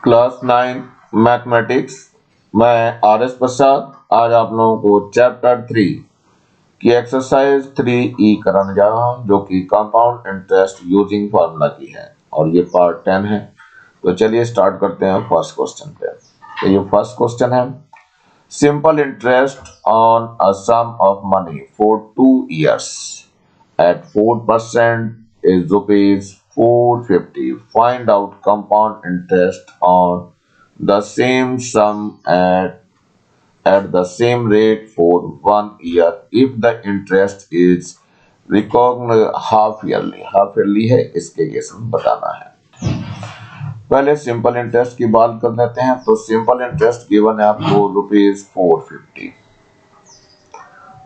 Class 9 mathematics. मैं RS. प्रसाद आज आप लोगों को चैप्टर 3 की एक्सरसाइज 3E कराने जा रहा हूं, जो कि कंपाउंड इंटरेस्ट यूजिंग फार्मूला की है और ये पार्ट 10 है। तो चलिए स्टार्ट करते हैं फर्स्ट क्वेश्चन पे। तो ये फर्स्ट क्वेश्चन है, simple interest on a sum of money for 2 years at 4% is rupees 450. Find out compound interest on the same sum at the same rate for 1 year if the interest is recognized half yearly. Half yearly है, इसके case में बताना है। पहले simple interest की बात कर लेते हैं। तो सिंपल इंटरेस्ट गिवन है आपको रुपीज 450।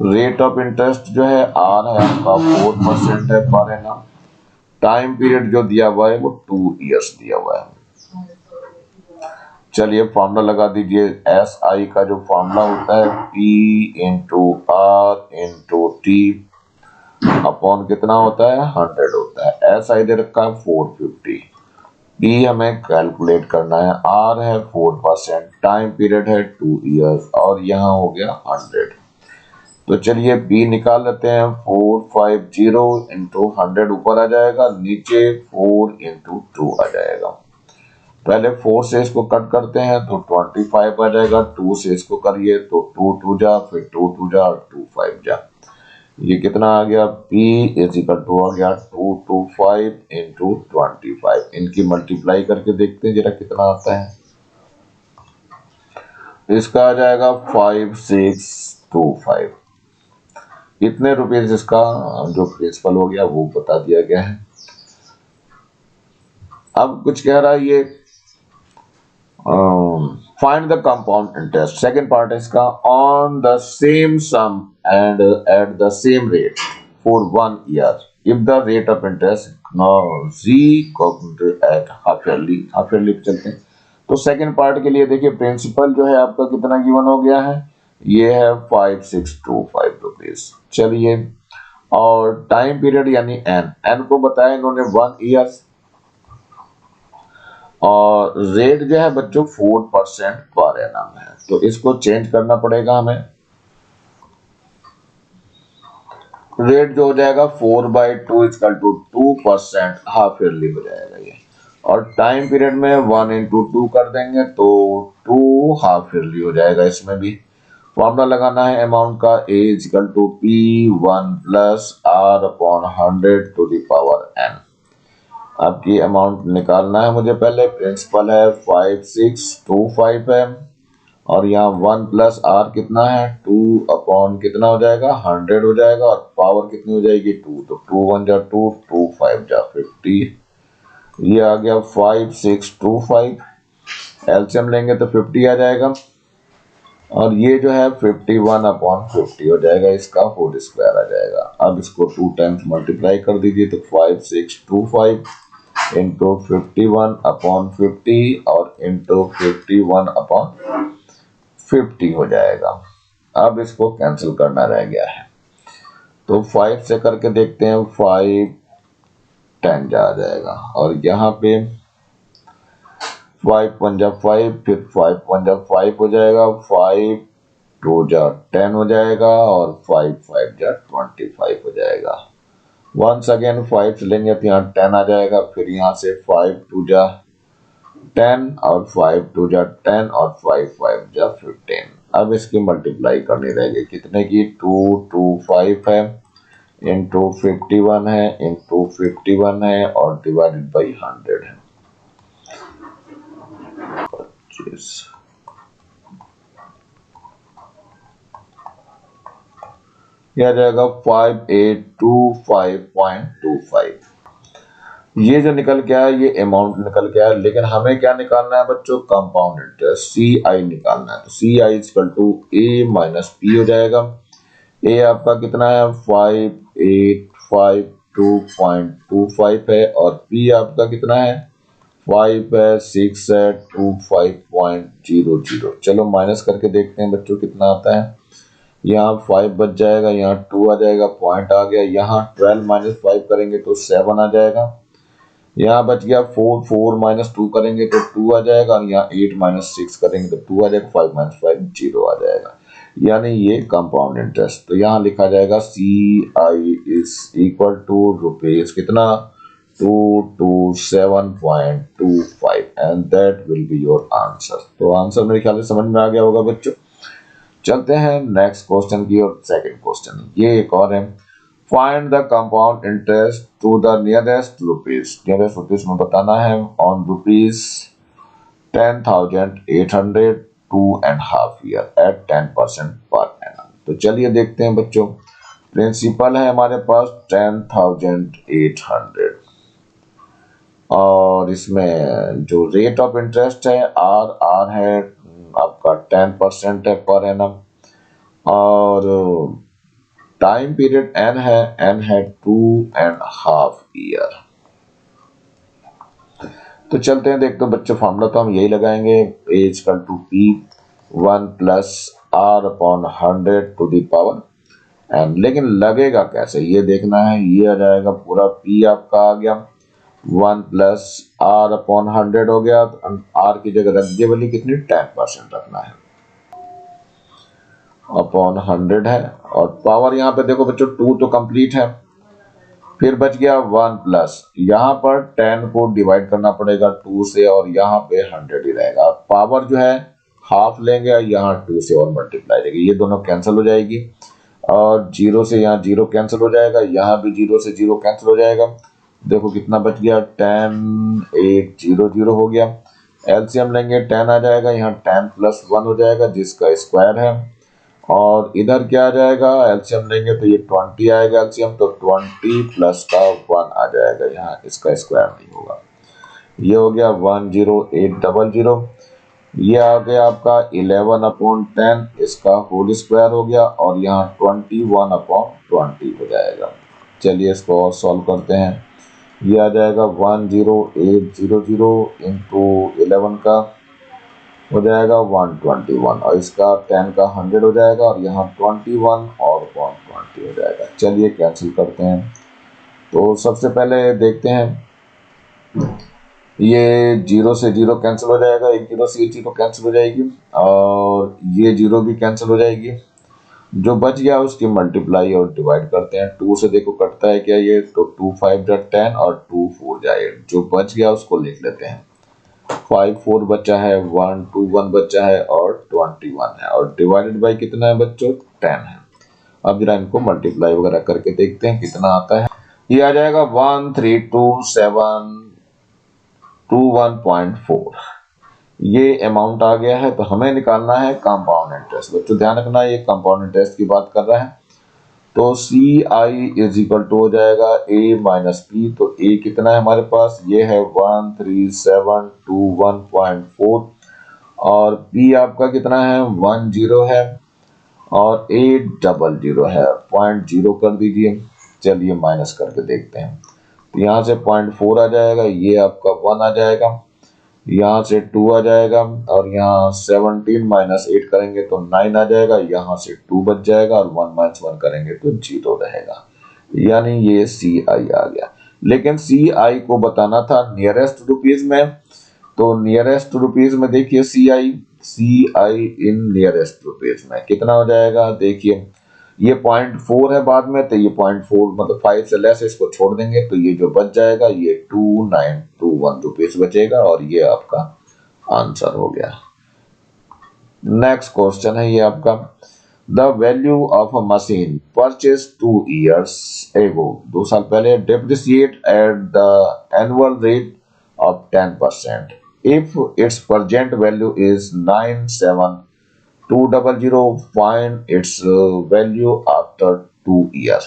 रेट ऑफ इंटरेस्ट जो है आर है आपका 4% है पर एनम। टाइम पीरियड जो दिया हुआ है वो 2 years दिया हुआ है। चलिए फॉर्मूला लगा दीजिए। एस आई का जो फॉर्मूला होता है P into R into T upon कितना होता है 100 होता है। एस आई दे रखा है 450। P हमें कैलकुलेट करना है। R है 4%, टाइम पीरियड है 2 years और यहाँ हो गया 100। तो चलिए B निकाल लेते हैं। 450 इंटू 100 ऊपर आ जाएगा, नीचे 4 इंटू 2 आ जाएगा। पहले 4 से इसको कट करते हैं तो 25 आ जाएगा। 2 से इसको करिए तो 2 2 जा, फिर 2 2 जा और 2 5 जा। ये कितना आ गया? P इज इक्वल टू आ गया 225 इंटू 25। इनकी मल्टीप्लाई करके देखते हैं जरा कितना आता है। इसका आ जाएगा 5625। कितने रुपीज इसका जो प्रिंसिपल हो गया वो बता दिया गया है। अब कुछ कह रहा है ये find the compound interest. Second part है इसका, on the same sum and at the same rate for 1 year if the rate of interest at half yearly. Half yearly पे चलते हैं। तो सेकेंड पार्ट के लिए देखिए प्रिंसिपल जो है आपका कितना गिवन हो गया है, ये है 5625 रुपीज। चलिए और टाइम पीरियड यानी एन को बताया इन्होंने 1 year और रेट जो है बच्चों 4% पर एनम है। तो इसको चेंज करना पड़ेगा हमें। रेट जो हो जाएगा 4/2 इक्वल टू 2% हाफ ईयरली हो जाएगा ये। और टाइम पीरियड में 1 इंटू 2 कर देंगे तो 2 हाफ ईयरली हो जाएगा। इसमें भी फॉर्मूला लगाना है अमाउंट का, A equal to P1 plus R upon 100 to the power n। आपकी अमाउंट निकालना है मुझे। पहले प्रिंसिपल है 5625 है और यहाँ 1 प्लस R कितना है 2 अपॉन कितना हो जाएगा 100 हो जाएगा और पावर कितनी हो जाएगी 2। तो 2 1 जा 2, 2 5 जा 50। ये आ गया 5625। एलसीएम लेंगे तो 50 आ जाएगा और ये जो है 51 अपॉन 50 हो जाएगा। इसका होल स्क्वायर आ जाएगा। अब इसको 2 टाइम्स मल्टीप्लाई कर दीजिए तो 5625 इंटू 51 अपॉन 50 और इंटू 51 अपॉन 50 हो जाएगा। अब इसको कैंसिल करना रह गया है तो 5 से करके देखते हैं। 5 10 जा जाएगा और यहाँ पे 5 1 जा 5, फिर 5 1 जा 5 हो जाएगा। 5 2 जा 10 हो जाएगा और 5 5 जा 25 हो जाएगा। वंस अगेन 5 से लेंगे तो यहाँ 10 आ जाएगा। फिर यहाँ से 5 2 जा 10 और 5 2 जा 10 और 5 5 जा 15। अब इसकी मल्टीप्लाई करनी रहेगी कितने की 2 2 5 है इंटू 51 है इंटू 51 है और डिवाइडेड बाई 100 है। 25 यह आ जाएगा 5825.25। ये जो निकल के आया ये अमाउंट निकल के आया, लेकिन हमें क्या निकालना है बच्चों? कंपाउंड इंटरेस्ट CI निकालना है। तो CI equal to A minus P हो जाएगा। A आपका कितना है 5852.25 है और P आपका कितना है 5 है 6 है 25.00। चलो माइनस करके देखते हैं बच्चों कितना आता है। यहाँ 5 बच जाएगा, यहाँ 2 आ जाएगा, पॉइंट आ गया। यहाँ 12 माइनस 5 करेंगे तो 7 आ जाएगा। यहाँ बच गया 4, 4 माइनस 2 करेंगे तो 2 आ जाएगा, और यहाँ 8 माइनस 6 करेंगे तो 2 आ जाएगा, 5 माइनस 5 0 आ जाएगा, यानी ये कंपाउंड इंटरेस्ट। तो यहाँ लिखा जाएगा CI is equal to rupees कितना 227.25 and that will be your answer. तो आंसर मेरे ख्याल से समझ में आ गया होगा बच्चों। चलते हैं नेक्स्ट क्वेश्चन की और सेकंड क्वेश्चन ये एक और है, find the compound interest to the nearest rupees. Nearest rupees में बताना है on rupees 10,800 2.5 year eight 10% per annum. तो चलिए देखते हैं बच्चों, प्रिंसिपल है हमारे पास 10,800 और इसमें जो रेट ऑफ इंटरेस्ट है आर है आपका 10% है पर एनम, और टाइम पीरियड एन है 2.5 ईयर। तो चलते हैं, देखते हैं बच्चों, फॉर्मूला तो हम यही लगाएंगे, A equal to P 1 plus R upon 100 to the power n. लेकिन लगेगा कैसे ये देखना है, ये आ जाएगा पूरा P आपका आ गया 1 प्लस R अपॉन 100 हो गया, तो R की जगह रख दिए वाली कितनी 10% रखना है अपॉन 100 है, और पावर यहाँ पे देखो बच्चों 2 तो कंप्लीट है, फिर बच गया 1 प्लस यहाँ पर 10 को डिवाइड करना पड़ेगा 2 से, और यहाँ पे 100 ही रहेगा। पावर जो है हाफ लेंगे, यहाँ 2 से और मल्टीप्लाई रहेगी, ये दोनों कैंसिल हो जाएगी, और 0 से यहाँ 0 कैंसिल हो जाएगा, यहाँ भी 0 से 0 कैंसिल हो जाएगा। देखो कितना बच गया 10 8 0 0 हो गया। एलसीएम लेंगे 10 आ जाएगा, यहाँ 10 प्लस 1 हो जाएगा जिसका स्क्वायर है, और इधर क्या आ जाएगा एलसीएम लेंगे तो ये 20 आएगा एलसीएम, तो 20 प्लस का 1 आ जाएगा, यहाँ इसका स्क्वायर नहीं होगा। ये हो गया 10800, ये आ गया आपका 11 अपॉन 10, इसका होल स्क्वायर हो गया, और यहाँ 21 अपॉन 20 हो जाएगा। चलिए इसको और सॉल्व करते हैं, ये आ जाएगा 10800 इंटू 11 का हो जाएगा 121, और इसका 10 का 100 हो जाएगा, और यहाँ 21 और 120 हो जाएगा। चलिए कैंसिल करते हैं। तो सबसे पहले देखते हैं, ये 0 से 0 कैंसिल हो जाएगा, एक 0 से 0 कैंसिल हो जाएगी, और ये 0 भी कैंसिल हो जाएगी। जो बच गया उसकी मल्टीप्लाई और डिवाइड करते हैं, 2 से देखो कटता है क्या ये, तो 2 5 10 और 2 4 जाए, जो बच गया उसको लिख लेते हैं, 5 4 बचा है, 1 2 1 बचा है, और 21 है, और डिवाइडेड बाय कितना है बच्चों 10 है। अब जरा इनको मल्टीप्लाई वगैरह करके देखते हैं कितना आता है। ये आ जाएगा 132,721.4, ये अमाउंट आ गया है। तो हमें निकालना है कंपाउंड इंटरेस्ट। बच्चों ध्यान रखना ये कंपाउंड इंटरेस्ट की बात कर रहा है, तो CI इज इक्वल टू हो जाएगा A माइनस P। तो A कितना है हमारे पास, ये है 13721.4, और P आपका कितना है 10 है, और 800 है, 0.0 कर दीजिए। चलिए माइनस करके देखते हैं, तो यहाँ से 0.4 आ जाएगा, ये आपका 1 आ जाएगा, यहाँ से 2 आ जाएगा, और यहाँ 17 माइनस 8 करेंगे तो 9 आ जाएगा, यहाँ से 2 बच जाएगा, और 1 माइनस 1 करेंगे तो 0 रहेगा, यानी ये CI आ गया। लेकिन CI को बताना था नियरेस्ट रुपीज में, तो नियरेस्ट रुपीज में देखिए CI इन नियरेस्ट रुपीज में कितना हो जाएगा, देखिए ये 0.4 है बाद में, तो ये 0.4 मतलब 5 से लेस इसको छोड़ देंगे, तो ये जो बच जाएगा ये 2921 रुपीज बचेगा, और ये आपका आंसर हो गया। नेक्स्ट क्वेश्चन है ये आपका, the value of a machine purchase 2 years एगो, 2 साल पहले, depreciate at the annual rate of 10%, if it's present value is 97200, find its value after 2 years।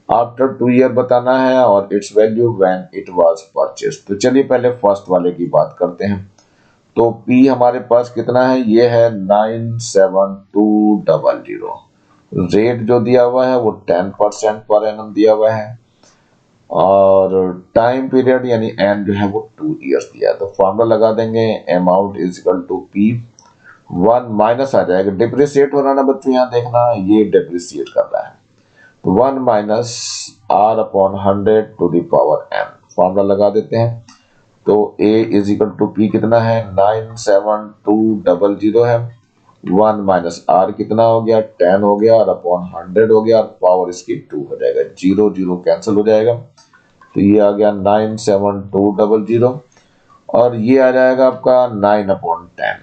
After 2 year बताना है, और it's value when it was purchase. तो चलिए पहले first वाले की बात करते हैं। तो P हमारे पास कितना है, ये है 97200, रेट जो दिया हुआ है वो 10% पर एनम दिया हुआ है, और टाइम पीरियड यानी एन जो है वो 2 इयर्स दिया है। तो फॉर्मूला लगा देंगे, amount is equal to P 1 minus आ जाएगा, डिप्रिसिएट हो रहा ना बच्चों, यहाँ देखना ये डिप्रिसिएट कर रहा है, तो 1 minus R upon 100 to the power n। Formula लगा देते हैं। तो A is equal to P कितना है 97200 है, 1 माइनस R कितना हो गया 10 हो गया और अपॉन 100 हो गया और पावर इसकी 2 हो जाएगा, 0 0 कैंसिल हो जाएगा। तो ये आ गया 97200 और ये आ जाएगा आपका 9/10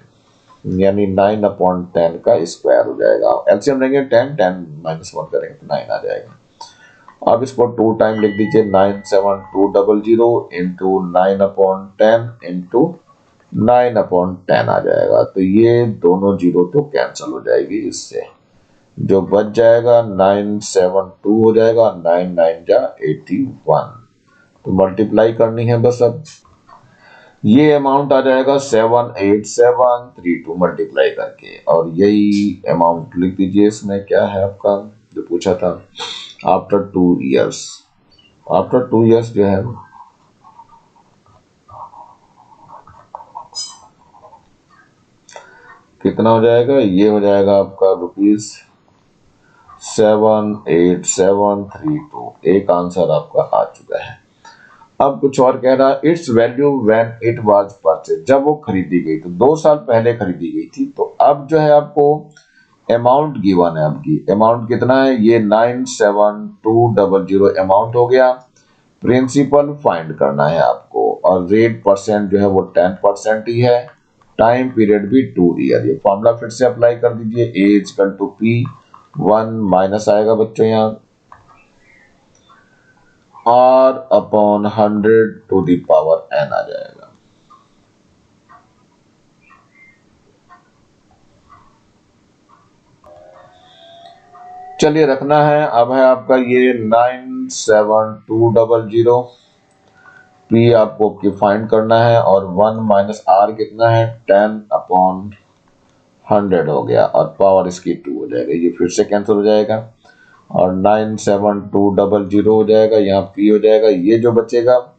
यानी 9/10 का स्क्वायर हो जाएगा। एलसीएम लेंगे 10 10 माइनस 1 करेंगे तो 9 आ जाएगा। अब इसको 2 टाइम लिख दीजिए 97200 इंटू 9/10 इंटू 9/10 आ जाएगा। तो ये दोनों जीरो तो कैंसिल हो जाएगी, इससे जो बच जाएगा 972 हो जाएगा, 9 9 जा 81। तो मल्टीप्लाई करनी है बस। अब ये अमाउंट आ जाएगा 78732 मल्टीप्लाई करके, और यही अमाउंट लिख दीजिए। इसमें क्या है आपका जो पूछा था, आफ्टर 2 इयर्स, आफ्टर 2 इयर्स जो है कितना हो जाएगा, ये हो जाएगा आपका ₹78732। एक आंसर आपका आ चुका है। अब कुछ और कह रहा है, it's value when it was purchase, जब वो खरीदी गई तो 2 साल पहले खरीदी गई थी। तो अब जो है आपको अमाउंट गिवन है, आपकी अमाउंट कितना है, ये 97200 अमाउंट हो गया। प्रिंसिपल फाइंड करना है आपको और रेट परसेंट जो है वो 10% ही है, टाइम पीरियड भी 2 ईयर। ये फॉर्मूला फिर से अप्लाई कर दीजिए, A equal to P, 1 minus आएगा बच्चों यहाँ R upon 100 to the power n आ जाएगा। चलिए रखना है। अब है आपका ये 97200, P आपको फाइंड करना है और 1 माइनस R कितना है 10/100 हो गया और पावर इसकी 2 हो जाएगा। ये फिर से कैंसिल हो जाएगा और 97200 हो जाएगा, यहाँ P हो जाएगा। ये जो बचेगा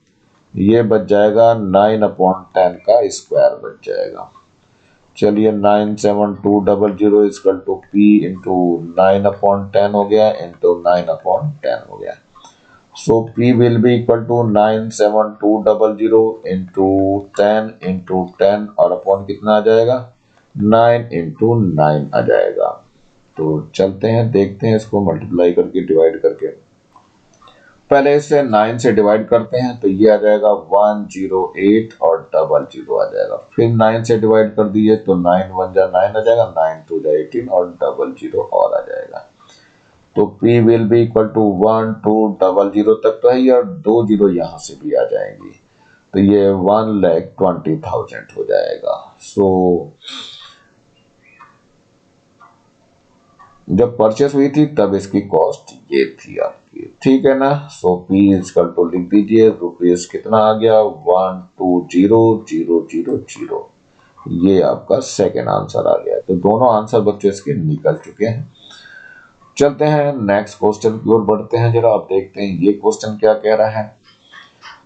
ये बच जाएगा 9/10 का स्क्वायर बच जाएगा। चलिए 97200 इक्वल टू P इंटू 9/10 हो गया इंटू 9/10 हो गया। So P will be equal to 97200 into 10 into 10 और अपॉन कितना आ जाएगा 9 into 9 आ जाएगा। तो चलते हैं देखते हैं इसको मल्टीप्लाई करके डिवाइड करके। पहले इसे 9 से डिवाइड करते हैं तो ये आ जाएगा 108 और 00 आ जाएगा। फिर 9 से डिवाइड कर दीजिए तो 9 1 जा 9 आ जाएगा, 9 2 जा 18 और 00 और आ जाएगा। तो P will be equal to 1 2 00 तक तो है और 2 जीरो यहाँ से भी आ जाएंगी तो ये 1,20,000 हो जाएगा। सो जब परचेस हुई थी तब इसकी कॉस्ट ये थी आपकी, ठीक है ना। सो P इक्वल टू लिख दीजिए, रुपीज कितना आ गया 120,000। ये आपका सेकेंड आंसर आ गया। तो दोनों आंसर बच्चों इसके निकल चुके हैं। चलते हैं नेक्स्ट क्वेश्चन की ओर बढ़ते हैं, जरा आप देखते हैं ये क्वेश्चन क्या कह रहा है।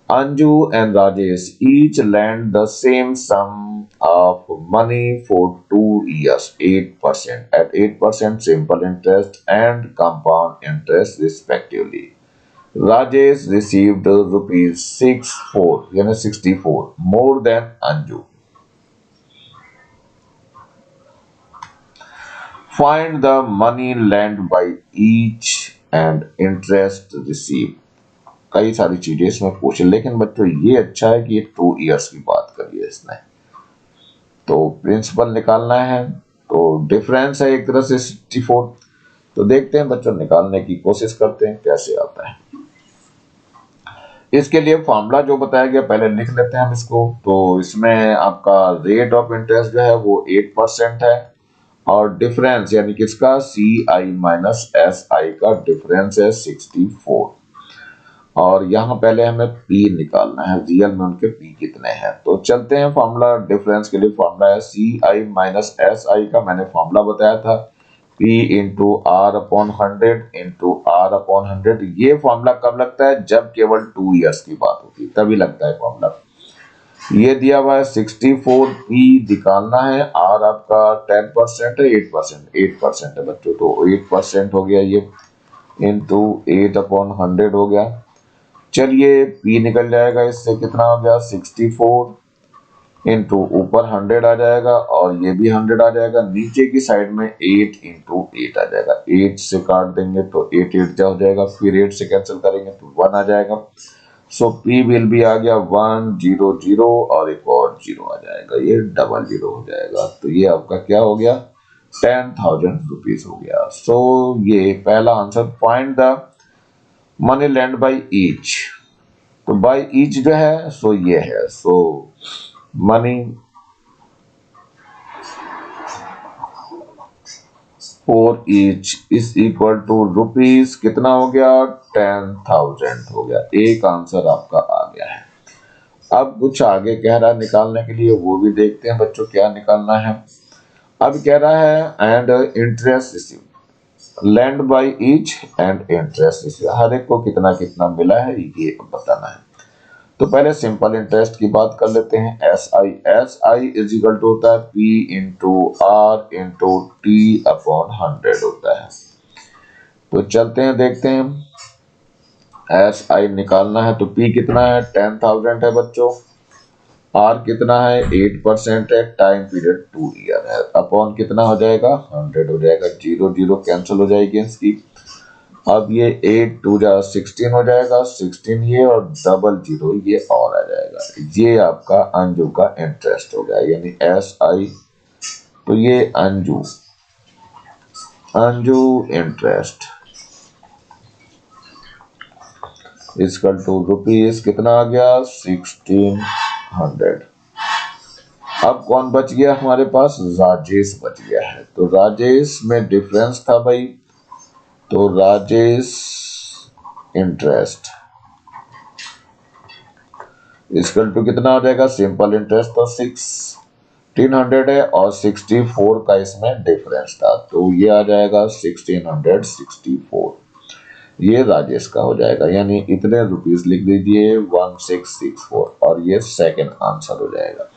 Anju and Rajesh each lend the same sum of money for 2 years, 8% at 8% simple interest and compound interest respectively. Rajesh received rupees 64 more than Anju. Find the money lent by each and interest received. कई सारी चीजें इसमें पूछे, लेकिन बच्चों ये अच्छा है कि ये 2 इयर्स की बात करी है इसने। तो प्रिंसिपल निकालना है तो डिफरेंस है एक तरह से 64। तो देखते हैं बच्चों निकालने की कोशिश करते हैं कैसे आता है। इसके लिए फॉर्मूला जो बताया गया पहले लिख लेते हैं हम इसको। तो इसमें आपका रेट ऑफ इंटरेस्ट जो है वो 8% है और डिफरेंस यानी किसका CI माइनस SI का डिफरेंस है 64। और यहाँ पहले हमें P निकालना है, रियल में उनके P कितने हैं। तो चलते हैं फॉर्मूला डिफरेंस के लिए। फॉर्मूला है CI माइनस SI का मैंने फॉर्मूला बताया था P into R/100 into R/100। ये फॉर्मूला कब लगता है, जब केवल 2 इयर्स की बात होती है तभी लगता है फॉर्मूला। ये दिया हुआ है 64, P निकालना है, R आपका 10% है, 8% है बच्चों। तो 8% हो गया ये इंटू 8/100 हो गया। चलिए P निकल जाएगा, इससे कितना हो गया 64 इंटू ऊपर 100 आ जाएगा और ये भी 100 आ जाएगा, नीचे की साइड में 8 इंटू 8 आ जाएगा। 8 से काट देंगे तो 8 8 जा हो जाएगा, फिर 8 से कैंसिल करेंगे तो 1 आ जाएगा। सो P बिल भी आ गया 100 और एक और 0 आ जाएगा, ये 00 हो जाएगा। तो ये आपका क्या हो गया 10,000 रुपीज हो गया। सो ये पहला answer, find the money lend by each. तो बाय ईच जो है सो ये है, so money for each is equal to rupees कितना हो गया 10,000 हो गया। एक आंसर आपका आ गया है। अब कुछ आगे कह रहा है निकालने के लिए, वो भी देखते हैं बच्चों क्या निकालना है। अब कह रहा है and interest receive lend by each and interest receive, हर एक को कितना कितना मिला है ये बताना है। तो पहले सिंपल इंटरेस्ट की बात कर लेते हैं। S I is equal to होता है P into R into T upon 100 होता है। तो चलते हैं देखते हैं। एस आई निकालना है तो P कितना है 10,000 है बच्चों, आर कितना है 8% है, टाइम पीरियड 2 ईयर है, अपॉन कितना हो जाएगा 100 हो जाएगा, 0 0 कैंसिल हो जाएगी इसकी। अब ये 8 2 जा 16 हो जाएगा, 16 ये और 00 ये और आ जाएगा। ये आपका अंजू का इंटरेस्ट हो गया, यानी एस आई। तो ये अंजू इंटरेस्ट इसकल टू रुपीज कितना आ गया 1600। अब कौन बच गया हमारे पास, राजेश बच गया है। तो राजेश में डिफरेंस था भाई, तो राजेश इंटरेस्ट इसकल टू कितना हो जाएगा, सिंपल इंटरेस्ट तो 1600 है और 64 का इसमें डिफरेंस था, तो ये आ जाएगा 1664। ये राजेश का हो जाएगा, यानी इतने रुपीस लिख दीजिए 1664 और ये सेकंड आंसर हो जाएगा।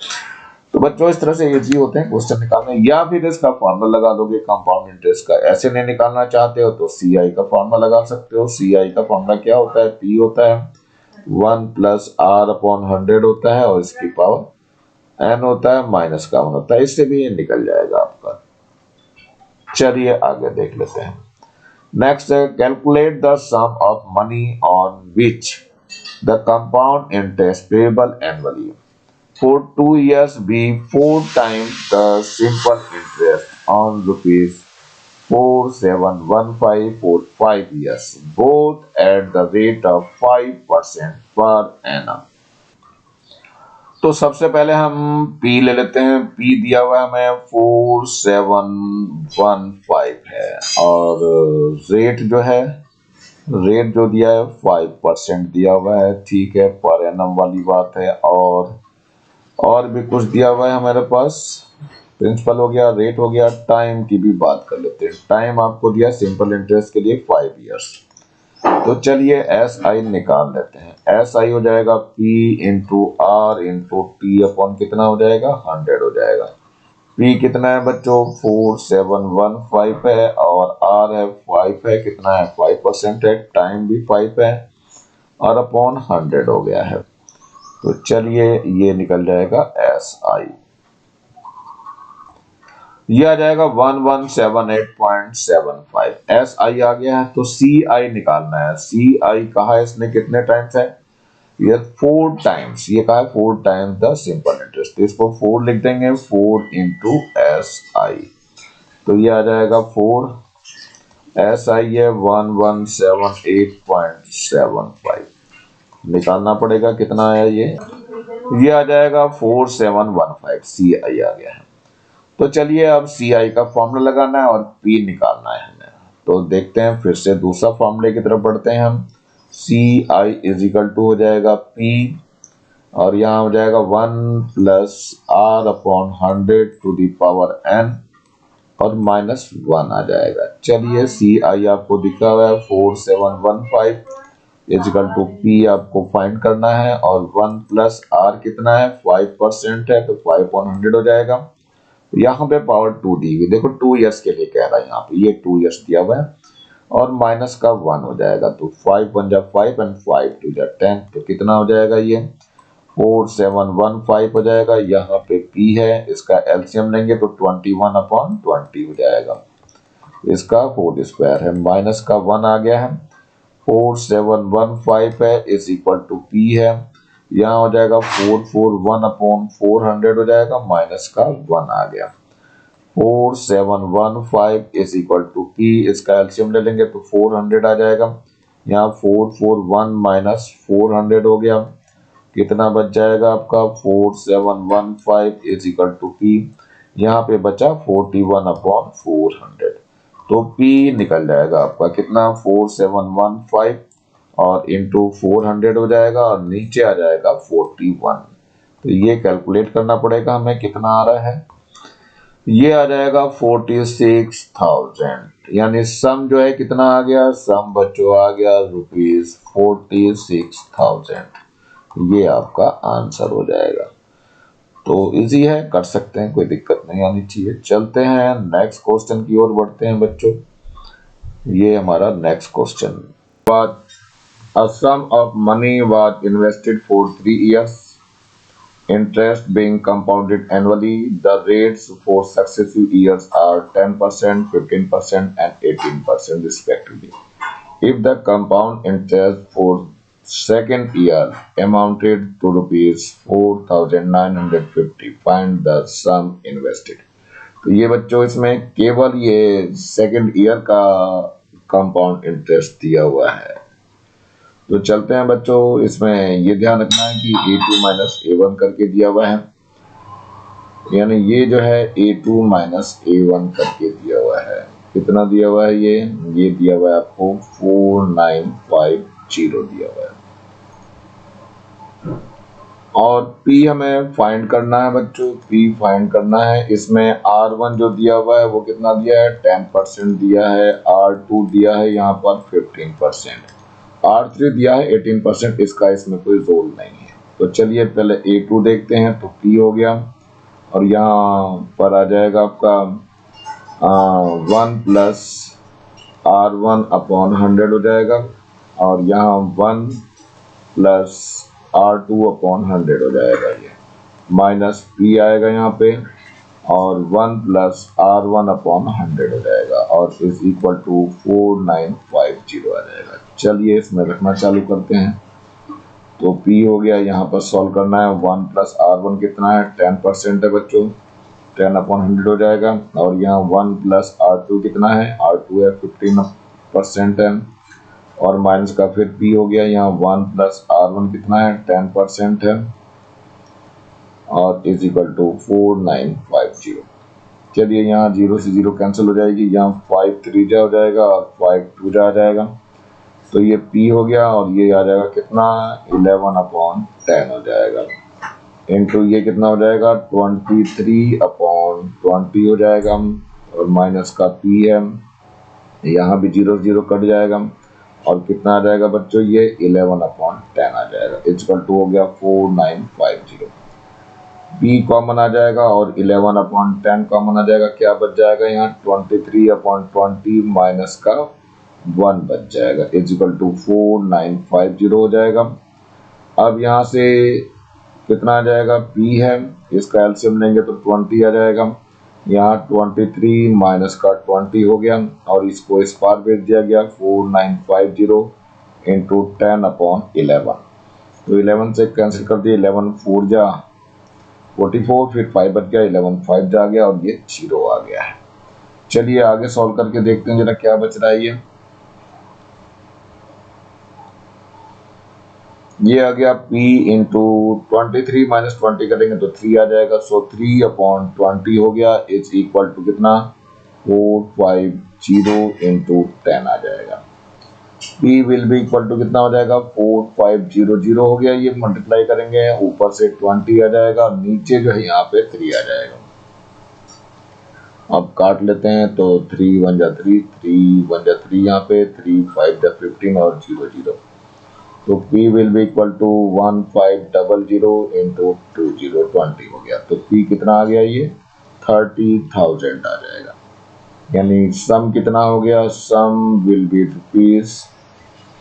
तो बच्चों इस तरह से इजी होते हैं क्वेश्चन निकालने, या फिर इसका फॉर्मूला लगा दोगे कंपाउंड इंटरेस्ट का। ऐसे नहीं निकालना चाहते हो तो CI का फॉर्मूला लगा सकते हो। CI का फॉर्मूला क्या होता है, P होता है 1 प्लस आर अपॉन 100 होता है और इसकी पावर n होता है माइनस का 1 होता है, इससे भी ये निकल जाएगा आपका। चलिए आगे देख लेते हैं। नेक्स्ट है calculate the sum of money on which the compound interest payable annually for 2 years be 4 times the simple interest on rupees 4715 for 5 years, both at the rate of 5% per annum। तो सबसे पहले हम P ले लेते हैं। P दिया हुआ है हमें 4715 है और रेट जो दिया है 5% दिया हुआ है, ठीक है, पर एनम वाली बात है। और भी कुछ दिया हुआ है हमारे पास, प्रिंसिपल हो गया, रेट हो गया, टाइम की भी बात कर लेते हैं। टाइम आपको दिया सिंपल इंटरेस्ट के लिए 5 इयर्स। तो चलिए एस आई निकाल लेते हैं। एस आई हो जाएगा P into R into T upon कितना हो जाएगा 100 हो जाएगा। P कितना है बच्चों 4715 है और R है 5 है, कितना है 5% है, टाइम भी 5 है और अपॉन 100 हो गया है। तो चलिए ये निकल जाएगा एस आई, ये आ जाएगा 1178.75। एस आई आ गया है। तो सी आई निकालना है। सी आई कहा है इसने कितने टाइम्स है, ये 4 टाइम्स, ये कहा है 4 टाइम्स द सिंपल इंटरेस्ट, तो इसको 4 लिख देंगे, 4 इंटू एस आई। तो ये आ जाएगा 4, एस आई है 1178.75, निकालना पड़ेगा कितना आया, ये आ जाएगा 4715। सी आई आ गया है। तो चलिए अब सी आई का फॉर्मूला लगाना है और पी निकालना है हमें। तो देखते हैं, फिर से दूसरा फॉर्मूले की तरफ बढ़ते हैं हम। C I is equal to हो जाएगा पी और यहाँ हो जाएगा 1 plus R upon 100 to the power n और माइनस 1 आ जाएगा। चलिए सी आई आपको दिखा हुआ है 4715 इजिकल टू पी आपको फाइंड करना है और 1 प्लस आर कितना है 5% है, तो 5/100 हो जाएगा। यहाँ पे पावर 2 दी हुई, देखो 2 इयर्स के लिए कह रहा है, यहाँ पे ये 2 इयर्स दिया हुआ है। और माइनस का 1 हो जाएगा, तो 5 1 जा 5 एंड 5 2 जा 10, तो कितना हो जाएगा ये 4715 हो जाएगा। यहाँ पे p है, इसका एलसीएम लेंगे तो 21/20 हो जाएगा, इसका होल स्क्वायर है, माइनस का 1 आ गया है, 4715 है इज इक्वल टू p है, यहाँ हो जाएगा 441/400 हो जाएगा, माइनस का 1 आ गया, 4715 इज इक्वल टू p, इसका एलसीएम ले लेंगे तो 400 आ जाएगा, यहाँ 441 माइनस 400 हो गया, कितना बच जाएगा आपका 4715 इज इक्वल टू p, यहाँ पे बचा 41/400, तो p निकल जाएगा आपका कितना 4715 और इंटू 400 हो जाएगा और नीचे आ जाएगा 41, तो ये कैलकुलेट करना पड़ेगा हमें कितना आ रहा है, ये आ जाएगा 46,000, यानी सम जो है कितना आ गया, सम बच्चों आ गया ₹46,000, ये आपका आंसर हो जाएगा। तो इजी है, कर सकते हैं, कोई दिक्कत नहीं आनी चाहिए। चलते हैं नेक्स्ट क्वेश्चन की ओर बढ़ते हैं बच्चों, ये हमारा next question, a sum of money was invested for 3 years, interest being compounded annually. The rates for successive years are 10%, 15% and 18% respectively. If the compound interest for second year amounted to ₹4,950, find the sum invested. तो ये बच्चों इसमें केवल ये second year का compound interest दिया हुआ है, तो चलते हैं बच्चों, इसमें ये ध्यान रखना है कि A2 माइनस A1 करके दिया हुआ है, यानी ये जो है A2 माइनस A1 करके दिया हुआ है, कितना दिया हुआ है ये दिया हुआ है आपको 4950 दिया हुआ है, और P हमें फाइंड करना है बच्चों, P फाइंड करना है, इसमें R1 जो दिया हुआ है वो कितना दिया है 10% दिया है, R2 दिया है यहाँ पर 15%, R3 दिया है 18%, इसका इसमें कोई रोल नहीं है। तो चलिए पहले A2 देखते हैं, तो P हो गया और यहाँ पर आ जाएगा आपका 1 प्लस R1/100 हो जाएगा, और यहाँ 1 प्लस R2/100 हो जाएगा, ये माइनस P आएगा यहाँ पे और 1 प्लस R1/100 हो जाएगा और इज इक्वल टू 4950 आ जाएगा। चलिए इसमें रखना चालू करते हैं, तो P हो गया, यहाँ पर सॉल्व करना है, 1 प्लस R1 कितना है 10% है बच्चों, 10/100 हो जाएगा, और यहाँ 1 प्लस R2 कितना है, R2 है 15% है, और माइनस का फिर P हो गया, यहाँ 1 प्लस R1 कितना है 10% है और इज इक्वल टू 4950। चलिए यहाँ 0 से 0 कैंसिल हो जाएगी, यहाँ 5 3 जा हो जाएगा और 5 2 जा आ जाएगा, तो ये P हो गया और ये आ जाएगा कितना 11/10 हो जाएगा, इंटू ये कितना हो जाएगा 23/20 हो जाएगा, और माइनस का P है, यहाँ भी 0 0 कट जाएगा और कितना आ जाएगा बच्चों ये 11/10 आ जाएगा, इक्वल टू हो गया 4950। B कॉमन आ जाएगा और 11/10 कॉमन आ जाएगा, क्या बच जाएगा यहाँ 23/20 माइनस का 1 बच जाएगा, इक्वल टू 4950 हो जाएगा। अब यहाँ से कितना आ जाएगा P है, इसका एलसीएम लेंगे तो 20 आ जाएगा, यहाँ 23 माइनस का 20 हो गया और इसको इस पार भेज दिया गया 4950 इंटू 10/11, तो 11 से कैंसिल कर दिए, 11 4 जा 44, फिर 5 बच गया, 11 5 जा गया और ये 0 आ गया है। चलिए आगे सॉल्व करके देखते हैं जरा क्या बच रहा है, ये आ गया P इंटू 23 माइनस 20 करेंगे तो 3 आ जाएगा, सो 3/20 हो गया, इज इक्वल टू कितना 450 इंटू 10 आ जाएगा, P will be equal to कितना हो जाएगा 4500 हो गया, ये मल्टीप्लाई करेंगे ऊपर से 20 आ जाएगा, नीचे जो है यहाँ पे 3 आ जाएगा, अब काट लेते हैं तो 3 1 जा 3, 3 1 जा 3, यहाँ पे 3 5 जा 15 और 0 0, तो P will be equal to 1500 into 20 20 हो गया, तो P कितना आ गया ये 30,000 आ जाएगा। यानी सम कितना हो गया, सम विल बी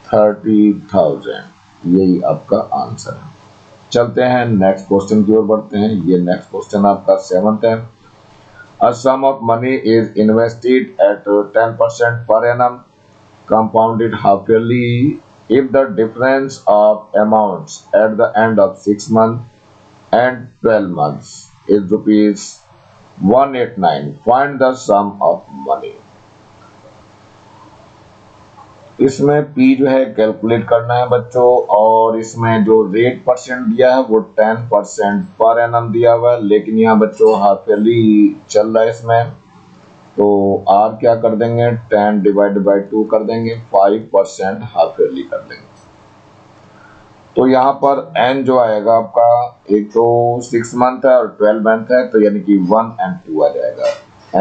₹30,000। यही आपका आंसर है। चलते हैं नेक्स्ट क्वेश्चन की ओर बढ़ते हैं। ये नेक्स्ट क्वेश्चन आपका 7th है। A sum of money is invested at 10% per annum, compounded half-yearly. If the difference of amounts at the end of 6 months and 12 months is rupees 189, find the sum of money. इसमें P जो है calculate करना है बच्चों, और इसमें जो rate percent दिया है वो 10% पर एनम दिया हुआ है, लेकिन यहाँ बच्चों हाफ ईयरली चल रहा है इसमें, तो R क्या कर देंगे, 10 डिवाइड बाई 2 कर देंगे, 5% हाफ ईयरली कर देंगे। तो यहाँ पर N जो आएगा आपका, एक तो 6 मंथ है और 12 मंथ है, तो यानी कि 1 and 2 आ जाएगा।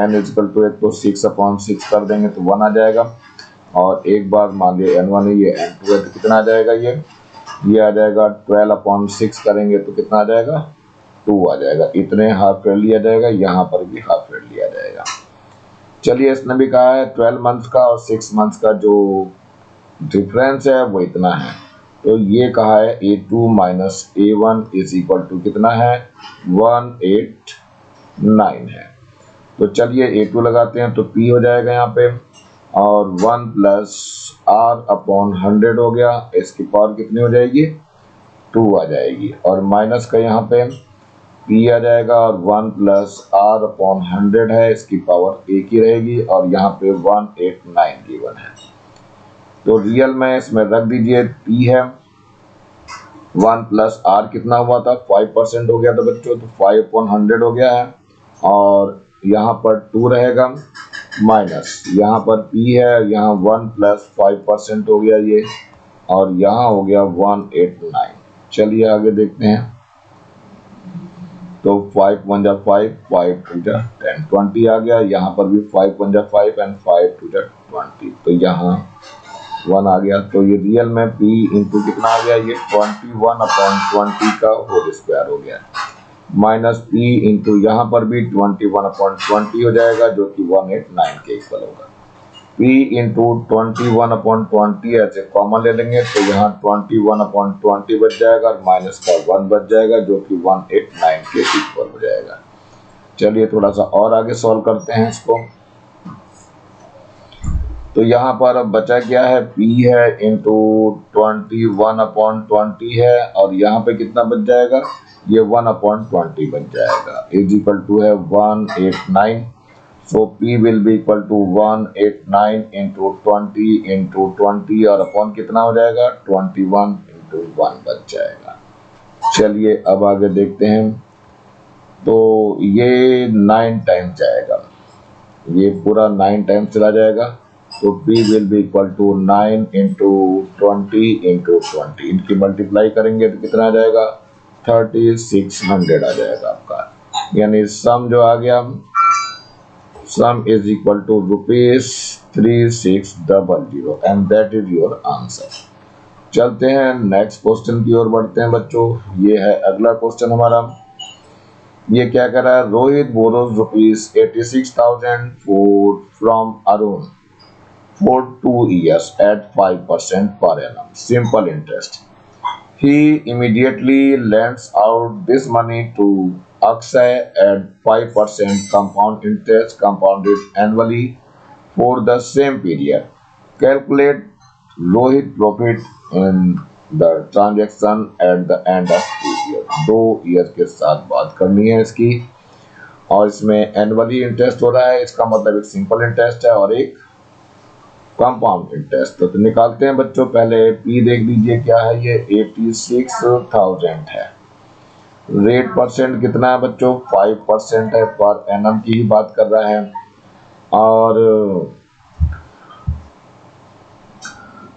N इक्वल टू एक तो 6/6 कर देंगे तो 1 आ जाएगा, और एक बार मान लिया N1 है, ये N2 है, तो कितना आ जाएगा, ये आ जाएगा 12/6 करेंगे तो कितना आ जाएगा, 2 आ जाएगा। इतने हाफ ईयरली आ जाएगा, यहाँ पर भी हाफ ईयरली आ जाएगा। चलिए, इसने भी कहा है 12 मंथ का और 6 मंथ का जो डिफरेंस है वो इतना है, तो ये कहा है A2 minus A1 is equal to कितना है, 189 है। तो चलिए A2 लगाते हैं, तो P हो जाएगा यहाँ पे, और 1 प्लस R/100 हो गया, इसकी पावर कितनी हो जाएगी, 2 आ जाएगी, और माइनस का यहाँ पे P आ जाएगा, और 1 प्लस R/100 है, इसकी पावर एक ही रहेगी, और यहाँ पे 189 गिवन है। तो रियल में इसमें रख दीजिए, P है 1 प्लस R कितना हुआ था, 5% हो गया था बच्चों, तो 5/100 हो गया है, और यहाँ पर 2 रहेगा, माइनस यहाँ पर P है, यहाँ 1 प्लस 5% हो गया ये, और यहाँ हो गया 189। चलिए आगे देखते हैं। तो 5 1 5, 5 2 10, 20 आ गया, यहाँ पर भी 5 1 5 एंड 5 2 20, तो यहाँ 1 आ गया। तो ये रियल में P इंटू कितना आ गया, ये 21/20 का होल स्क्वायर हो गया, माइनस P इंटू यहाँ पर भी 21/20 हो जाएगा, जो कि 189 के इक्वल होगा। P इंटू 21/20 ऐसे कॉमन ले लेंगे, तो यहाँ 21/20 बच जाएगा, और माइनस का 1 बच जाएगा, जो कि 189 के इक्वल हो जाएगा। चलिए थोड़ा सा और आगे सॉल्व करते हैं इसको। तो यहाँ पर अब बचा क्या है, P है इंटू 21/20 है, और यहाँ पे कितना बच जाएगा, ये 1/20 बच जाएगा, इज इक्वल टू है 189। So P will be equal to 189 into 20 और अपॉन कितना हो जाएगा, 21 इंटू 1 बच जाएगा। चलिए अब आगे देखते हैं। तो ये 9 टाइम्स जाएगा, ये पूरा 9 टाइम्स चला जाएगा, तो P will be equal to 9 into 20 into 20, इनकी मल्टीप्लाई करेंगे तो कितना आ जाएगा, 3600 आ जाएगा आपका। यानी सम जो आ गया, sum is equal to ₹3600, and that is your answer. चलते हैं नेक्स्ट क्वेश्चन की ओर बढ़ते हैं बच्चों। ये है अगला क्वेश्चन हमारा। ये क्या कर रहा है, Rohit borrows ₹86,000 from Arun for 2 years at 5% per annum, simple interest. He immediately lends out this money to Akshay at 5% compound interest compounded annually for the same period. Calculate Rohit profit in the transaction at the end of 2 years. 2 years के साथ बात करनी है इसकी, और इसमें annually interest हो रहा है, इसका मतलब एक सिंपल इंटरेस्ट है और एक कंपाउंड इंटरेस्ट। तो निकालते हैं बच्चों। पहले P देख लीजिए क्या है, ये 86,000 है। रेट परसेंट कितना है बच्चों, 5% है, पर एनम की ही बात कर रहा है, और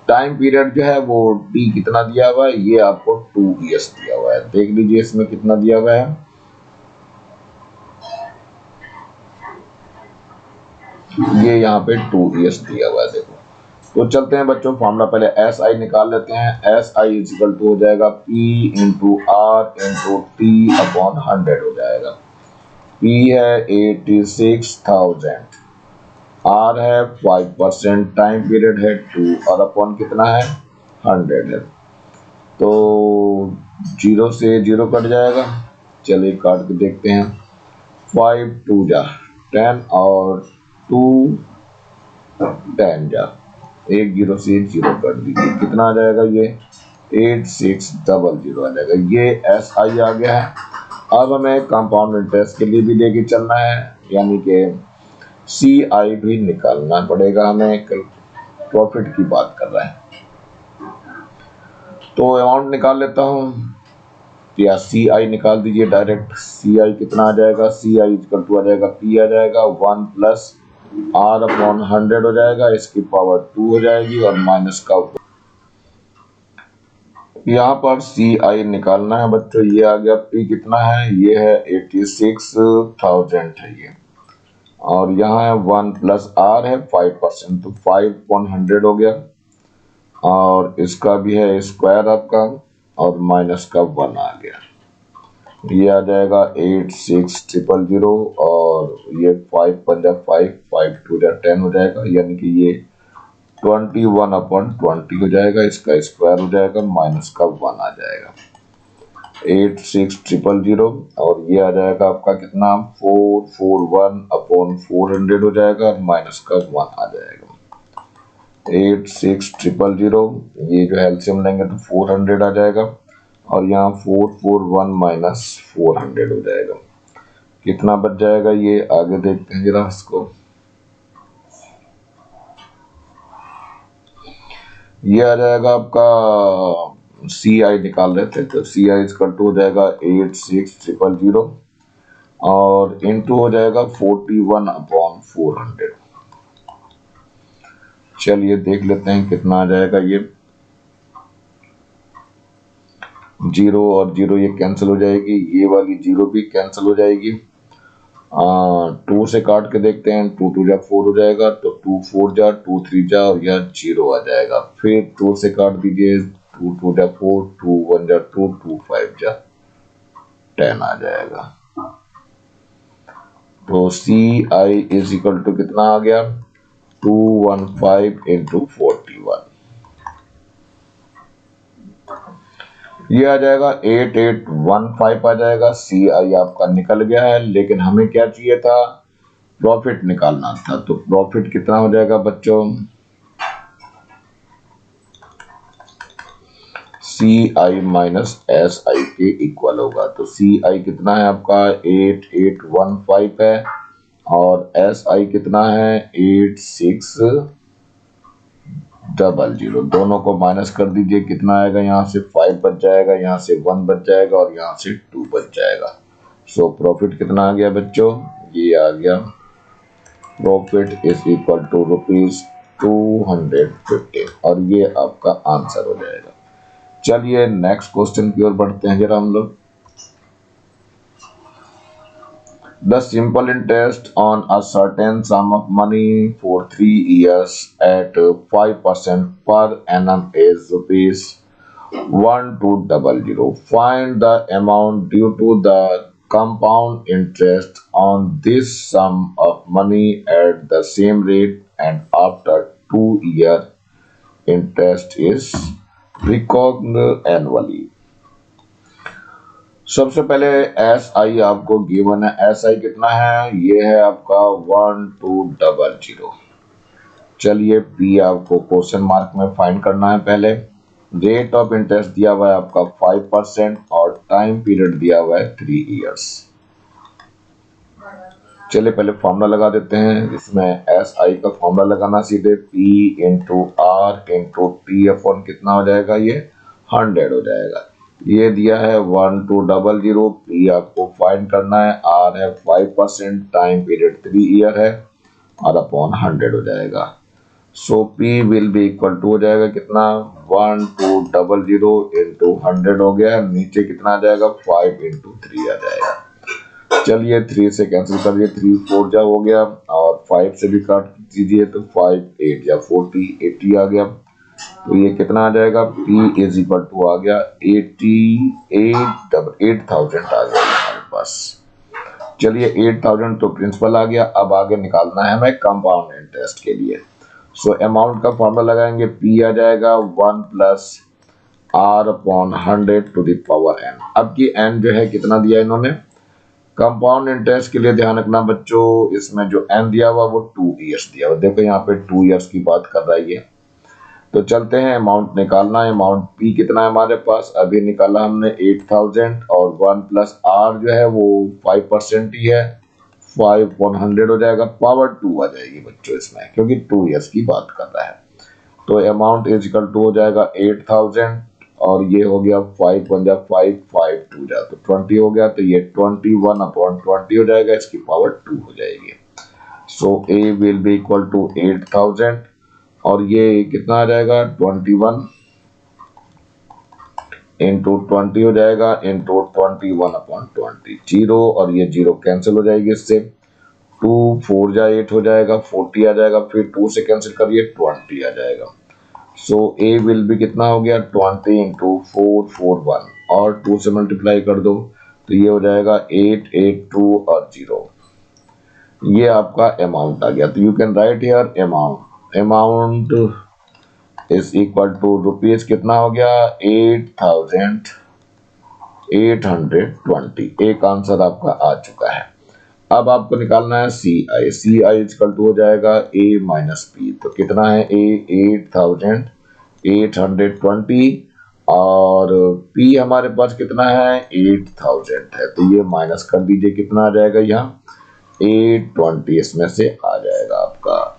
टाइम पीरियड जो है वो T कितना दिया हुआ है, ये आपको 2 years दिया हुआ है। देख लीजिए इसमें कितना दिया हुआ है, ये यहाँ पे 2 years दिया हुआ है, देखो। तो चलते हैं बच्चों, फॉर्मूला पहले SI निकाल लेते हैं। SI इक्वल टू हो जाएगा P into R into T/100 हो जाएगा। P है 86,000 आर है 5%, टाइम पीरियड है 2 और अपॉन कितना है 100 है। तो 0 से 0 कट जाएगा। चलिए काट के देखते हैं। 5 2 जा 10 और 2 10 जा, एक 0 से 0 कट दीजिए, कितना आ जाएगा ये 8600 आ जाएगा। ये एस आई आ गया है। अब हमें कंपाउंड इंटरेस्ट के लिए भी लेके चलना है, यानी कि सी आई भी निकालना पड़ेगा हमें। प्रॉफिट की बात कर रहे हैं तो अमाउंट निकाल लेता हूँ, या सी आई निकाल दीजिए डायरेक्ट। सी आई कितना आ जाएगा, सी आई इक्वल टू आ जाएगा पी आ जाएगा 1 प्लस आर अपॉन 100 हो जाएगा, इसकी पावर 2 हो जाएगी और माइनस का यहाँ पर सी आई निकालना है बच्चों। ये आ गया पी कितना है, ये है 86,000 है ये, और यहाँ है 1 प्लस आर है 5%, तो 5/100 हो गया, और इसका भी है स्क्वायर आपका, और माइनस का 1 आ गया। ये आ जाएगा 86,000 और ये 5 पंजा 5, 5 2 10 हो जाएगा, यानी कि ये 21/20 हो जाएगा, इसका स्क्वायर हो जाएगा, माइनस का 1 आ जाएगा। 86,000 और ये आ जाएगा आपका कितना 441/400 हो जाएगा, माइनस का 1 आ जाएगा। 86,000 ये जो एलसीएम लेंगे तो 400 आ जाएगा, और यहाँ 441 माइनस 400 हो जाएगा, कितना बच जाएगा ये आगे देखते हैं जरा इसको। ये आ जाएगा आपका सी आई निकाल रहे थे, तो सी आई इसका टू हो जाएगा 86,000 और इनटू हो जाएगा 41/400। चलिए देख लेते हैं कितना आ जाएगा ये। 0 और 0 ये कैंसिल हो जाएगी, ये वाली 0 भी कैंसिल हो जाएगी। 2 से काट के देखते हैं, 2 2 जा 4 हो जाएगा, तो 2 4 जा 2 3 जा और यह 0 आ जाएगा। फिर 2 से काट दीजिए, 2 2 जा 4, 2 1 जा 2, 2 5 जा 10 आ जाएगा। तो सी आई इज इक्वल टू कितना आ गया 215 इंटू 41, ये आ जाएगा 8815 आ जाएगा। सी आई आपका निकल गया है, लेकिन हमें क्या चाहिए था, प्रॉफिट निकालना था। तो प्रॉफिट कितना हो जाएगा बच्चों, सी आई माइनस एस आई के इक्वल होगा। तो सी आई कितना है आपका 8815 है, और एस आई कितना है 8600। दोनों को माइनस कर दीजिए, कितना आएगा, यहाँ से 5 बच जाएगा, यहाँ से 1 बच जाएगा और यहाँ से 2 बच जाएगा। सो प्रॉफिट कितना आ गया बच्चों, ये आ गया प्रॉफिट इज इक्वल टू ₹250, और ये आपका आंसर हो जाएगा। चलिए नेक्स्ट क्वेश्चन की ओर बढ़ते हैं जरा हम लोग। The simple interest on a certain sum of money for 3 years at 5% per annum is ₹1200. Find the amount due to the compound interest on this sum of money at the same rate and after 2 years interest is recognized annually. सबसे पहले S I आपको given है, S I कितना है, ये है आपका 1200। चलिए पी आपको क्वेश्चन मार्क में फाइंड करना है। पहले रेट ऑफ इंटरेस्ट दिया हुआ है आपका 5% और टाइम पीरियड दिया हुआ है 3 इयर्स। चलिए पहले फॉर्मूला लगा देते हैं। इसमें एस आई का फॉर्मूला लगाना सीधे P into R into T upon कितना हो जाएगा, ये 100 हो जाएगा। ये दिया है 1200, पी आपको फाइंड करना है, आर है 5%, टाइम पीरियड 3 ईयर है और अपॉन 100 हो जाएगा। So P will be equal to हो जाएगा कितना 1200 इंटू 100 हो गया, नीचे कितना आ जाएगा 5 इंटू 3 आ जाएगा। चलिए 3 से कैंसिल कर दिए, 3 4 जा हो गया, और 5 से भी काट दीजिए तो 5 8 जा 40, 80 आ गया। तो ये कितना आ जाएगा, P इज इक्वल टू आ गया 88,000 आ गया हमारे पास। चलिए 8000 तो प्रिंसिपल आ गया। अब आगे निकालना है हमें कंपाउंड इंटरेस्ट के लिए। सो अमाउंट का फॉर्मूला लगाएंगे, पी आ जाएगा 1 plus R upon 100 to the power n. अब की एन जो है कितना दिया इन्होंने कंपाउंड इंटरेस्ट के लिए, ध्यान रखना बच्चों, इसमें जो एन दिया हुआ वो 2 ईयर्स दिया हुआ। देखो यहाँ पे 2 ईयर्स की बात कर रहा है ये। तो चलते हैं अमाउंट निकालना है। अमाउंट पी कितना है हमारे पास, अभी निकाला हमने 8000 और 1 प्लस आर जो है वो 5% ही है, 5/100 हो जाएगा। पावर 2 आ जाएगी बच्चों इसमें, क्योंकि 2 ईयर्स की बात कर रहा है। तो अमाउंट इज इक्वल टू हो जाएगा 8000 और ये हो गया 5 1 जा 5 5 2 जा तो 20 हो गया। तो ये 21/20 हो जाएगा, इसकी पावर 2 हो जाएगी। सो ए विल बी इक्वल टू 8000 और ये कितना आ जाएगा 21 इंटू 20 हो जाएगा इंटू 21/20 जीरो, और ये जीरो कैंसिल हो जाएगी इससे। 2 4 जा 8 हो जाएगा, 40 आ जाएगा, फिर 2 से कैंसिल करिए 20 आ जाएगा। सो ए विल बी कितना हो गया 20 इंटू 441 और 2 से मल्टीप्लाई कर दो तो ये हो जाएगा 882 और 0। ये आपका अमाउंट आ गया। तो you can write here amount is equal to rupees कितना हो गया 8820। एक आंसर आपका आ चुका है। अब आपको निकालना है सी आई। सी आई इक्वल टू हो जाएगा ए माइनस पी। तो कितना है ए 8820 और पी हमारे पास कितना है 8000 है। तो ये माइनस कर दीजिए, कितना आ जाएगा यहाँ 820 इसमें से आ जाएगा आपका।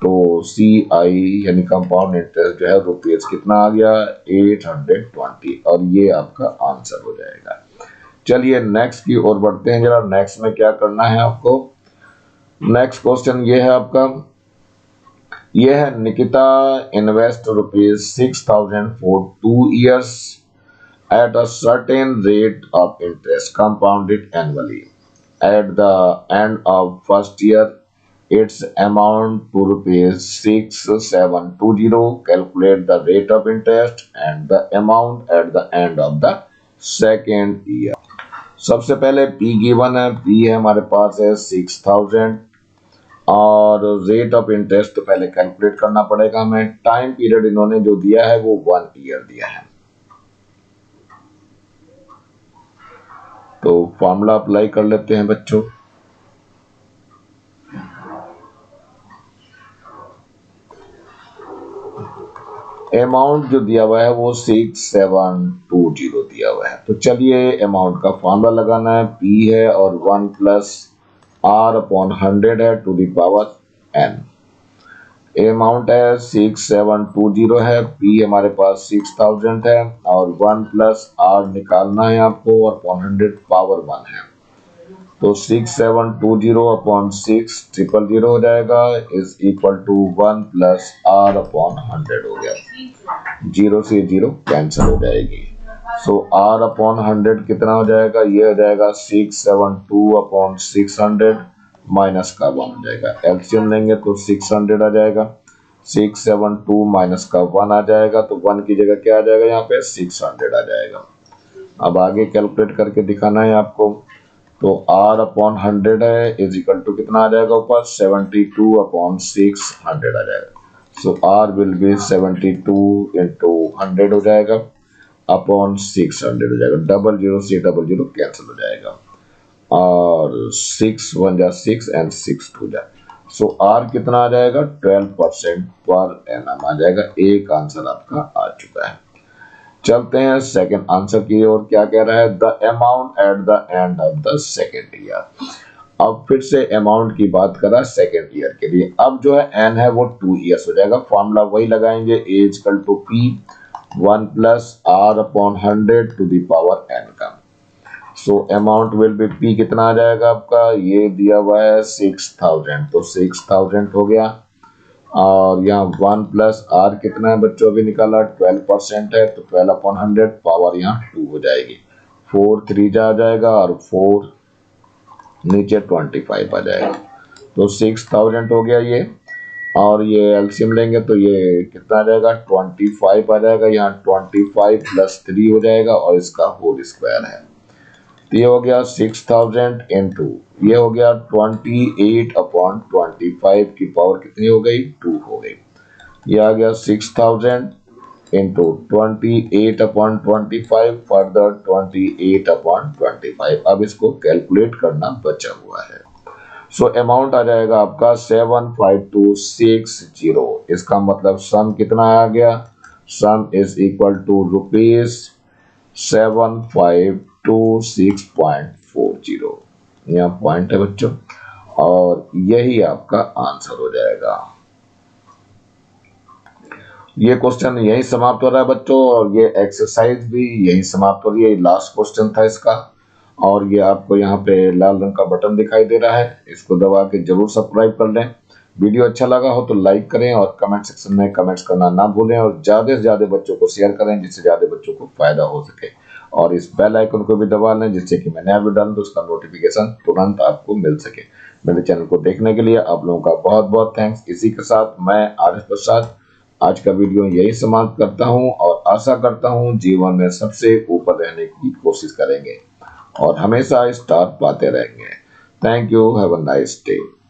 तो सी आई यानी कंपाउंड इंटरेस्ट जो है रुपीज कितना आ गया 820 और ये आपका आंसर हो जाएगा। चलिए नेक्स्ट की ओर बढ़ते हैं जरा। नेक्स्ट में क्या करना है आपको, नेक्स्ट क्वेश्चन ये है आपका, ये है Nikita invest ₹6000 for 2 years at a certain rate of interest compounded annually. At the end of first year its amount to ₹6720. Calculate the rate of interest and the amount at the end of the second year. सबसे पहले P given है, P है हमारे पास है 6000 और rate of interest तो पहले calculate करना पड़ेगा हमें। टाइम पीरियड इन्होंने जो दिया है वो 1 ईयर दिया है। तो फॉर्मूला अप्लाई कर लेते हैं बच्चों। अमाउंट जो दिया हुआ है वो 6720 दिया हुआ है। तो चलिए अमाउंट का फॉर्मूला लगाना है, पी है और 1 प्लस आर अपॉन 100 है to the power n. Amount है 6720 है, पी हमारे पास 6000 है और 1 प्लस आर निकालना है आपको और अपॉन 100 पावर 1 है। तो 6720 अपॉन 6000 हो जाएगा is equal to 1 plus R upon 100 हो गया। 0 से 0 कैंसिल हो जाएगी। सो आर अपॉन 100 कितना हो जाएगा, ये हो जाएगा 672 अपॉन 600 माइनस का 1 हो जाएगा। एलसीएम लेंगे तो 600 आ जाएगा, 672 माइनस का 1 आ जाएगा तो 1 की जगह क्या आ जाएगा यहाँ पे 600 आ जाएगा। अब आगे कैलकुलेट करके दिखाना है आपको। तो r अपॉन 100 है इज इक्वल टू कितना आ जाएगा ऊपर 72 अपॉन 600 आ जाएगा। सो r विल बी 72 इंटू 100 हो जाएगा अपॉन 600 हो जाएगा। 00 से 00 कैंसिल हो जाएगा और 6 1 जा 6 एंड 6 2 जा। सो r कितना आ जाएगा 12% पर एनम आ जाएगा। एक आंसर आपका आ चुका है। चलते हैं सेकंड आंसर की ओर। क्या कह रहा है, the amount at the end of the second year. अब फिर से अमाउंट की बात करा सेकंड ईयर के लिए। अब जो है एन है वो 2 ईयर्स हो जाएगा। फॉर्मूला वही लगाएंगे, A equal to P 1 plus R upon 100 to the power N का। So amount will be P कितना आ जाएगा आपका, ये दिया हुआ है 6000 तो 6000 हो गया और यहाँ 1 प्लस आर कितना है बच्चों अभी निकाला 12% है तो 12 अपॉन 100 पावर यहाँ 2 हो जाएगी। 4 3 जा आ जाएगा और 4 नीचे 25 आ जाएगा। तो 6000 हो गया ये और ये एलसीएम लेंगे तो ये कितना आ जाएगा 25 आ जाएगा। यहाँ 25 प्लस 3 हो जाएगा और इसका होल स्क्वायर है। तो ये हो गया 6000 इंटू, ये हो गया 28/25 की पावर कितनी हो गई, 2 हो गई। ये आ गया 6000 इंटू 28/25 फर्दर 28/25। अब इसको कैलकुलेट करना बचा हुआ है। सो अमाउंट आ जाएगा आपका 75260। इसका मतलब सम कितना आ गया, सम इज इक्वल टू ₹7526.40। यहाँ पॉइंट है बच्चों, और यही आपका आंसर हो जाएगा। ये क्वेश्चन यही समाप्त हो रहा है बच्चों, और ये एक्सरसाइज भी यही समाप्त हो रही है। लास्ट क्वेश्चन था इसका, और ये आपको यहाँ पे लाल रंग का बटन दिखाई दे रहा है, इसको दबा के जरूर सब्सक्राइब कर लें। वीडियो अच्छा लगा हो तो लाइक करें, और कमेंट सेक्शन में कमेंट्स करना ना भूलें, और ज्यादा से ज्यादा बच्चों को शेयर करें जिससे ज्यादा बच्चों को फायदा हो सके। और इस बेल आइकन को भी दबा लें जिससे कि मैं नया वीडियो डालूं तो उसका नोटिफिकेशन तुरंत आपको मिल सके। मेरे चैनल को देखने के लिए आप लोगों का बहुत बहुत थैंक्स। इसी के साथ मैं आरिफ प्रसाद आज का वीडियो यही समाप्त करता हूं, और आशा करता हूं जीवन में सबसे ऊपर रहने की कोशिश करेंगे और हमेशा स्टार पाते रहेंगे। Thank you, have a nice day.